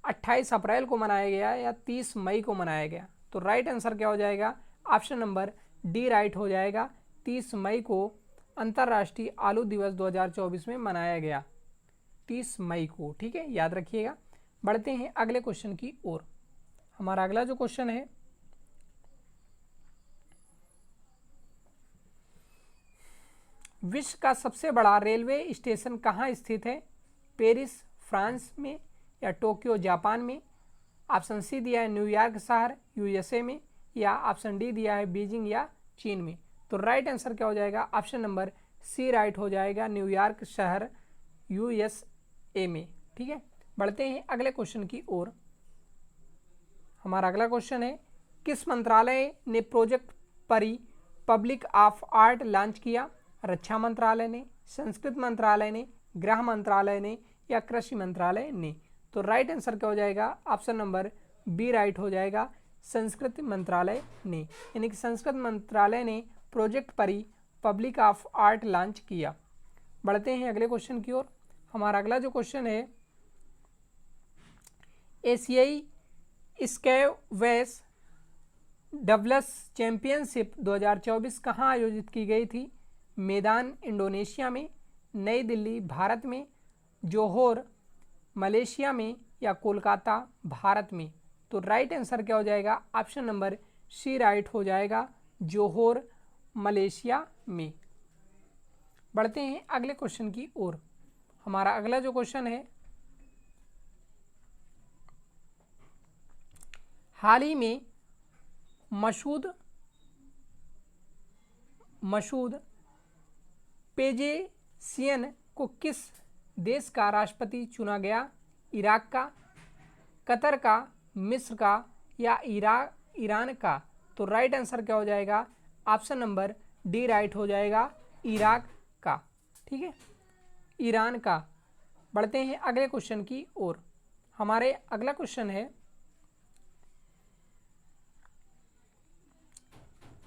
S1: 28 अप्रैल को मनाया गया या 30 मई को मनाया गया। तो राइट आंसर क्या हो जाएगा? ऑप्शन नंबर डी राइट हो जाएगा। 30 मई को अंतर्राष्ट्रीय आलू दिवस 2024 में मनाया गया, 30 मई को। ठीक है, याद रखिएगा। बढ़ते हैं अगले क्वेश्चन की ओर। हमारा अगला जो क्वेश्चन है, विश्व का सबसे बड़ा रेलवे स्टेशन कहाँ स्थित है? पेरिस फ्रांस में या टोक्यो जापान में? ऑप्शन सी दिया है न्यूयॉर्क शहर यूएसए में, या ऑप्शन डी दिया है बीजिंग या चीन में। तो राइट आंसर क्या हो जाएगा? ऑप्शन नंबर सी राइट हो जाएगा, न्यूयॉर्क शहर यूएसए में। ठीक है, बढ़ते हैं अगले क्वेश्चन की ओर। हमारा अगला क्वेश्चन है, किस मंत्रालय ने प्रोजेक्ट परी पब्लिक ऑफ आर्ट लॉन्च किया? रक्षा मंत्रालय ने, संस्कृत मंत्रालय ने, गृह मंत्रालय ने या कृषि मंत्रालय ने? तो राइट आंसर क्या हो जाएगा? ऑप्शन नंबर बी राइट हो जाएगा, संस्कृत मंत्रालय ने। यानी कि संस्कृत मंत्रालय ने प्रोजेक्ट परी पब्लिक ऑफ आर्ट लॉन्च किया। बढ़ते हैं अगले क्वेश्चन की ओर। हमारा अगला जो क्वेश्चन है, एशियाई स्क्वैश डबल्स चैंपियनशिप 2024 कहाँ आयोजित की गई थी? मैदान इंडोनेशिया में, नई दिल्ली भारत में, जोहोर मलेशिया में या कोलकाता भारत में? तो राइट आंसर क्या हो जाएगा? ऑप्शन नंबर सी राइट हो जाएगा, जोहोर मलेशिया में। बढ़ते हैं अगले क्वेश्चन की ओर। हमारा अगला जो क्वेश्चन है, हाल ही में मसूद पेजेशियन को किस देश का राष्ट्रपति चुना गया? इराक का, कतर का, मिस्र का या ईरान का? तो राइट आंसर क्या हो जाएगा? ऑप्शन नंबर डी राइट हो जाएगा, इराक का। ठीक है, ईरान का। बढ़ते हैं अगले क्वेश्चन की ओर। हमारे अगला क्वेश्चन है,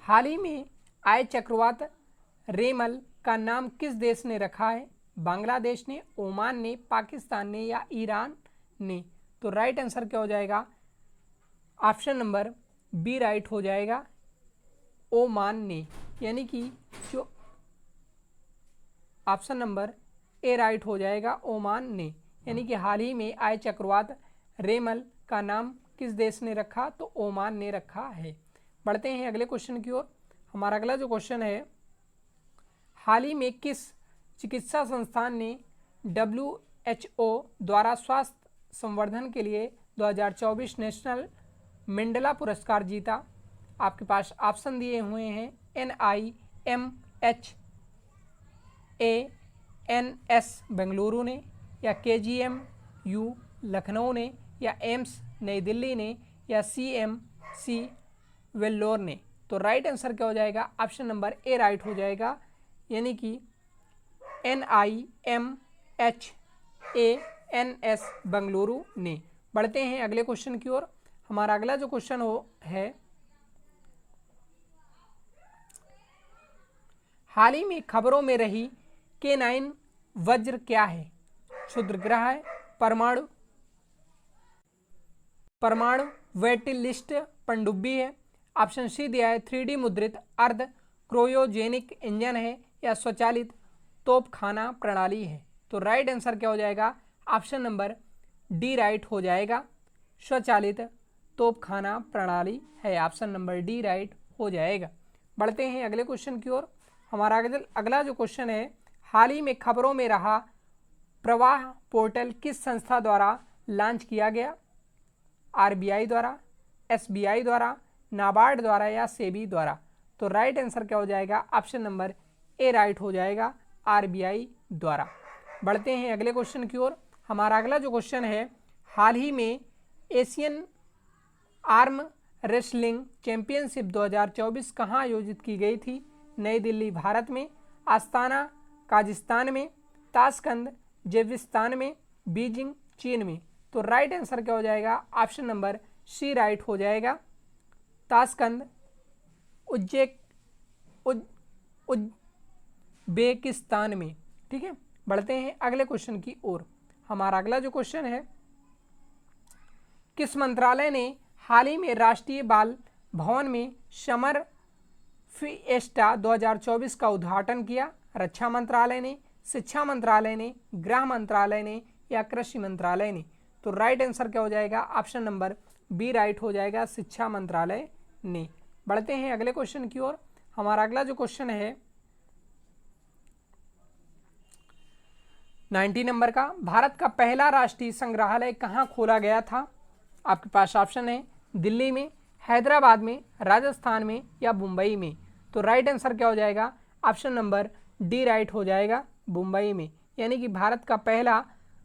S1: हाल ही में आए चक्रवात रेमल का नाम किस देश ने रखा है? बांग्लादेश ने, ओमान ने, पाकिस्तान ने या ईरान ने? तो राइट आंसर क्या हो जाएगा? ऑप्शन नंबर बी राइट हो जाएगा, ओमान ने। यानी कि जो ऑप्शन नंबर ए राइट हो जाएगा, ओमान ने। यानी कि हाल ही में आए चक्रवात रेमल का नाम किस देश ने रखा? तो ओमान ने रखा है। बढ़ते हैं अगले क्वेश्चन की ओर। हमारा अगला जो क्वेश्चन है, हाल ही में किस चिकित्सा संस्थान ने WHO द्वारा स्वास्थ्य संवर्धन के लिए 2024 नेशनल मंडेला पुरस्कार जीता? आपके पास ऑप्शन दिए हुए हैं, NIMHANS बेंगलुरु ने, या KGMU लखनऊ ने, या एम्स नई दिल्ली ने, या CMC वेल्लोर ने? तो राइट आंसर क्या हो जाएगा? ऑप्शन नंबर ए राइट हो जाएगा, यानी कि NIMHANS बेंगलुरु ने। बढ़ते हैं अगले क्वेश्चन की ओर। हमारा अगला जो क्वेश्चन है, हाल ही में खबरों में रही K9 वज्र क्या है? क्षुद्रग्रह है, परमाणु वेटिलिस्ट पनडुब्बी है, ऑप्शन सी दिया है 3D मुद्रित अर्ध क्रायोजेनिक इंजन है, या स्वचालित तोपखाना प्रणाली है? तो राइट आंसर क्या हो जाएगा? ऑप्शन नंबर डी राइट हो जाएगा, स्वचालित तोपखाना प्रणाली है। ऑप्शन नंबर डी राइट हो जाएगा। बढ़ते हैं अगले क्वेश्चन की ओर। हमारा अगला जो क्वेश्चन है, हाल ही में खबरों में रहा प्रवाह पोर्टल किस संस्था द्वारा लॉन्च किया गया? RBI द्वारा, SBI द्वारा, नाबार्ड द्वारा या सेबी द्वारा? तो राइट आंसर क्या हो जाएगा? ऑप्शन नंबर ए राइट हो जाएगा, RBI द्वारा। बढ़ते हैं अगले क्वेश्चन की ओर। हमारा अगला जो क्वेश्चन है, हाल ही में एशियन आर्म रेसलिंग चैंपियनशिप 2024 कहाँ आयोजित की गई थी? नई दिल्ली भारत में, आस्ताना काजाकिस्तान में, ताशकंद उज्बेकिस्तान में, बीजिंग चीन में? तो राइट आंसर क्या हो जाएगा? ऑप्शन नंबर सी राइट हो जाएगा, ताशकंद उज्बेकिस्तान में। ठीक है, बढ़ते हैं अगले क्वेश्चन की ओर। हमारा अगला जो क्वेश्चन है, किस मंत्रालय ने हाल ही में राष्ट्रीय बाल भवन में समर फिएस्टा 2024 का उद्घाटन किया? रक्षा मंत्रालय ने, शिक्षा मंत्रालय ने, गृह मंत्रालय ने या कृषि मंत्रालय ने? तो राइट आंसर क्या हो जाएगा? ऑप्शन नंबर बी राइट हो जाएगा, शिक्षा मंत्रालय ने। बढ़ते हैं अगले क्वेश्चन की ओर। हमारा अगला जो क्वेश्चन है 90 नंबर का, भारत का पहला राष्ट्रीय संग्रहालय कहाँ खोला गया था? आपके पास ऑप्शन है दिल्ली में, हैदराबाद में, राजस्थान में या मुंबई में? तो राइट आंसर क्या हो जाएगा? ऑप्शन नंबर डी राइट हो जाएगा, मुंबई में। यानी कि भारत का पहला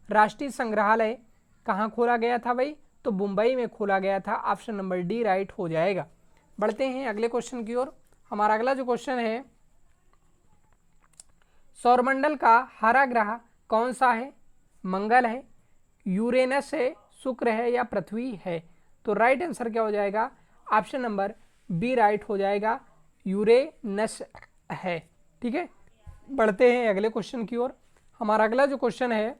S1: राष्ट्रीय संग्रहालय कहाँ खोला गया था भाई? तो मुंबई में खोला गया था। ऑप्शन नंबर डी राइट हो जाएगा। बढ़ते हैं अगले क्वेश्चन की ओर। हमारा अगला जो क्वेश्चन है, सौरमंडल का हरा ग्रह कौन सा है? मंगल है, यूरेनस है, शुक्र है या पृथ्वी है? तो राइट आंसर क्या हो जाएगा? ऑप्शन नंबर बी राइट हो जाएगा, यूरेनस है। ठीक है, बढ़ते हैं अगले क्वेश्चन की ओर। हमारा अगला जो क्वेश्चन है,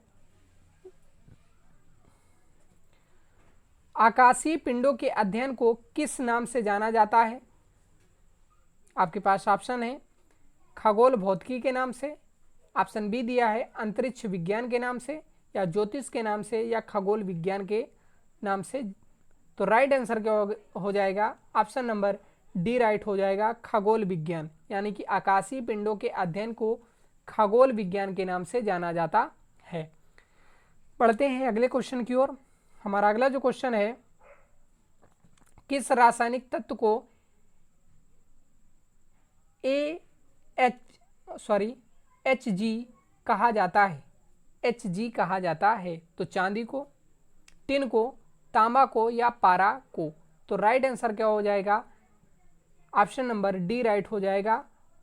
S1: आकाशीय पिंडों के अध्ययन को किस नाम से जाना जाता है? आपके पास ऑप्शन है खगोल भौतिकी के नाम से, ऑप्शन बी दिया है अंतरिक्ष विज्ञान के नाम से, या ज्योतिष के नाम से, या खगोल विज्ञान के नाम से? तो राइट आंसर क्या हो जाएगा? ऑप्शन नंबर डी राइट हो जाएगा, खगोल विज्ञान। यानी कि आकाशीय पिंडों के अध्ययन को खगोल विज्ञान के नाम से जाना जाता है। बढ़ते हैं अगले क्वेश्चन की ओर। हमारा अगला जो क्वेश्चन है, किस रासायनिक तत्व को Hg कहा जाता है? Hg कहा जाता है। तो चांदी को, टिन को, तांबा को या पारा को? तो राइट आंसर क्या हो जाएगा? ऑप्शन नंबर डी राइट हो जाएगा,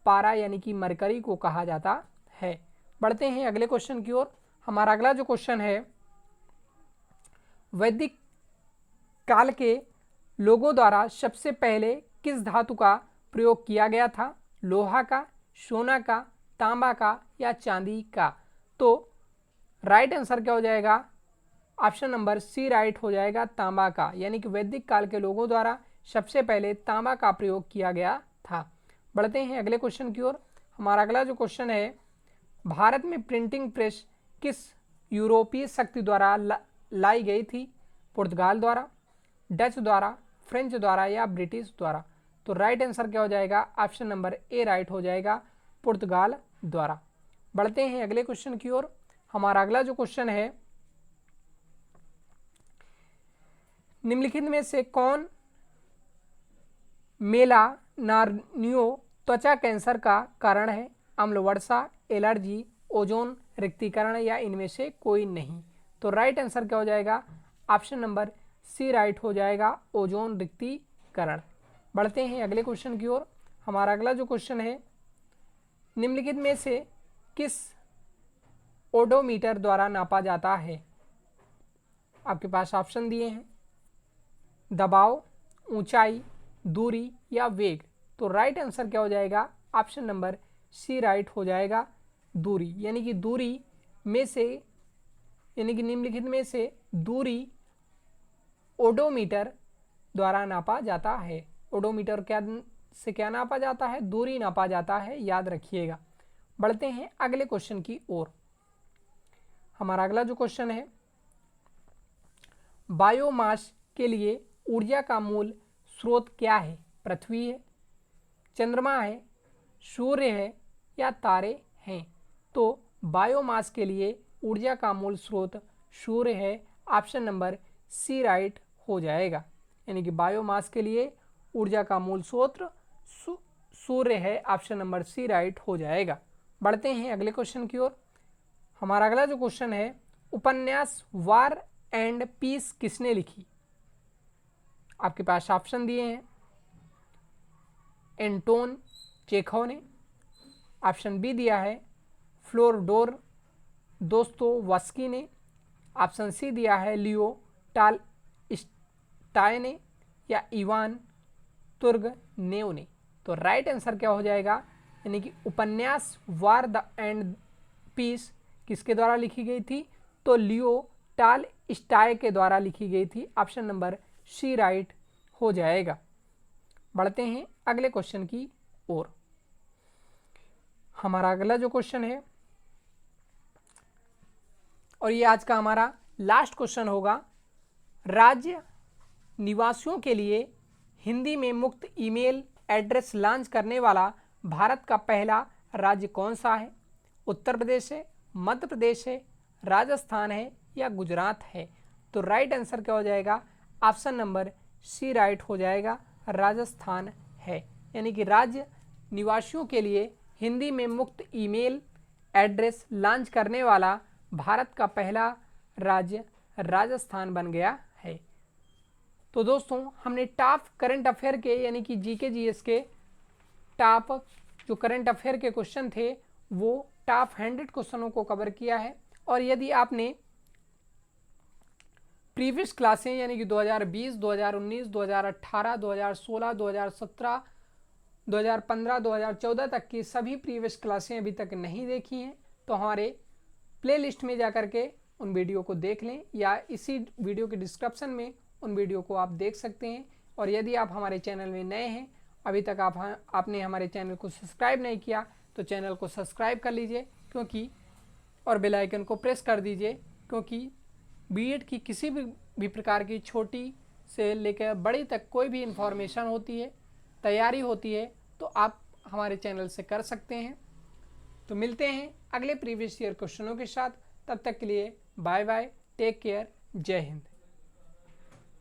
S1: पारा यानी कि मरकरी को कहा जाता है। बढ़ते हैं अगले क्वेश्चन की ओर। हमारा अगला जो क्वेश्चन है, वैदिक काल के लोगों द्वारा सबसे पहले किस धातु का प्रयोग किया गया था? लोहा का, सोना का, तांबा का या चांदी का? तो राइट आंसर क्या हो जाएगा? ऑप्शन नंबर सी राइट हो जाएगा, तांबा का। यानी कि वैदिक काल के लोगों द्वारा सबसे पहले तांबा का प्रयोग किया गया था। बढ़ते हैं अगले क्वेश्चन की ओर। हमारा अगला जो क्वेश्चन है, भारत में प्रिंटिंग प्रेस किस यूरोपीय शक्ति द्वारा लाई गई थी? पुर्तगाल द्वारा, डच द्वारा, फ्रेंच द्वारा या ब्रिटिश द्वारा? तो राइट आंसर क्या हो जाएगा? ऑप्शन नंबर ए राइट हो जाएगा, पुर्तगाल द्वारा। बढ़ते हैं अगले क्वेश्चन की ओर। हमारा अगला जो क्वेश्चन है, निम्नलिखित में से कौन मेलानार्नियो त्वचा कैंसर का कारण है? अम्ल वर्षा, एलर्जी, ओजोन रिक्तीकरण या इनमें से कोई नहीं? तो राइट आंसर क्या हो जाएगा? ऑप्शन नंबर सी राइट हो जाएगा, ओजोन रिक्तीकरण। बढ़ते हैं अगले क्वेश्चन की ओर। हमारा अगला जो क्वेश्चन है, निम्नलिखित में से किस ओडोमीटर द्वारा नापा जाता है? आपके पास ऑप्शन दिए हैं दबाव, ऊंचाई, दूरी या वेग। तो राइट आंसर क्या हो जाएगा? ऑप्शन नंबर सी राइट हो जाएगा, दूरी। यानी कि दूरी में से, यानी कि निम्नलिखित में से दूरी ओडोमीटर द्वारा नापा जाता है। ओडोमीटर क्या नापा जाता है? दूरी नापा जाता है, याद रखिएगा। बढ़ते हैं अगले क्वेश्चन की ओर। हमारा अगला जो क्वेश्चन है, बायोमास के लिए ऊर्जा का मूल स्रोत क्या है? पृथ्वी है, चंद्रमा है, सूर्य है या तारे हैं? तो बायोमास के लिए ऊर्जा का मूल स्रोत सूर्य है। ऑप्शन नंबर सी राइट हो जाएगा। यानी कि बायोमास के लिए ऊर्जा का मूल स्रोत सूर्य है। ऑप्शन नंबर सी राइट हो जाएगा। बढ़ते हैं अगले क्वेश्चन की ओर। हमारा अगला जो क्वेश्चन है, उपन्यास वार एंड पीस किसने लिखी? आपके पास ऑप्शन दिए हैं एंटोन चेखव ने, ऑप्शन बी दिया है फ्लोरडोर दोस्तोवस्की ने, ऑप्शन सी दिया है लियो टालस्टॉय ने या इवान तुर्गनेव ने? तो राइट आंसर क्या हो जाएगा? यानी कि उपन्यास वार एंड पीस किसके द्वारा लिखी गई थी? तो लियो टॉलस्टॉय के द्वारा लिखी गई थी। ऑप्शन नंबर सी राइट हो जाएगा। बढ़ते हैं अगले क्वेश्चन की ओर। हमारा अगला जो क्वेश्चन है, और ये आज का हमारा लास्ट क्वेश्चन होगा, राज्य निवासियों के लिए हिंदी में मुफ्त ईमेल एड्रेस लॉन्च करने वाला भारत का पहला राज्य कौन सा है? उत्तर प्रदेश है, मध्य प्रदेश है, राजस्थान है या गुजरात है? तो राइट आंसर क्या हो जाएगा? ऑप्शन नंबर सी राइट हो जाएगा, राजस्थान है। यानी कि राज्य निवासियों के लिए हिंदी में मुफ्त ईमेल एड्रेस लॉन्च करने वाला भारत का पहला राज्य राजस्थान बन गया है। तो दोस्तों हमने टॉप करंट अफेयर के यानी कि जीके जीएस के टॉप जो करंट अफेयर के क्वेश्चन थे वो टॉप 100 क्वेश्चनों को कवर किया है। और यदि आपने प्रीवियस क्लासें यानी कि 2020, 2019, 2018, 2016, 2017, 2015, 2014 तक की सभी प्रीवियस क्लासें अभी तक नहीं देखी हैं तो हमारे प्लेलिस्ट में जा कर के उन वीडियो को देख लें, या इसी वीडियो के डिस्क्रिप्शन में उन वीडियो को आप देख सकते हैं। और यदि आप हमारे चैनल में नए हैं, अभी तक आपने हमारे चैनल को सब्सक्राइब नहीं किया तो चैनल को सब्सक्राइब कर लीजिए क्योंकि, और बेल आइकन को प्रेस कर दीजिए, क्योंकि बीएड की किसी भी प्रकार की छोटी से लेकर बड़ी तक कोई भी इंफॉर्मेशन होती है, तैयारी होती है, तो आप हमारे चैनल से कर सकते हैं। तो मिलते हैं अगले प्रीवियस ईयर क्वेश्चनों के साथ। तब तक के लिए बाय बाय, टेक केयर, जय हिंद।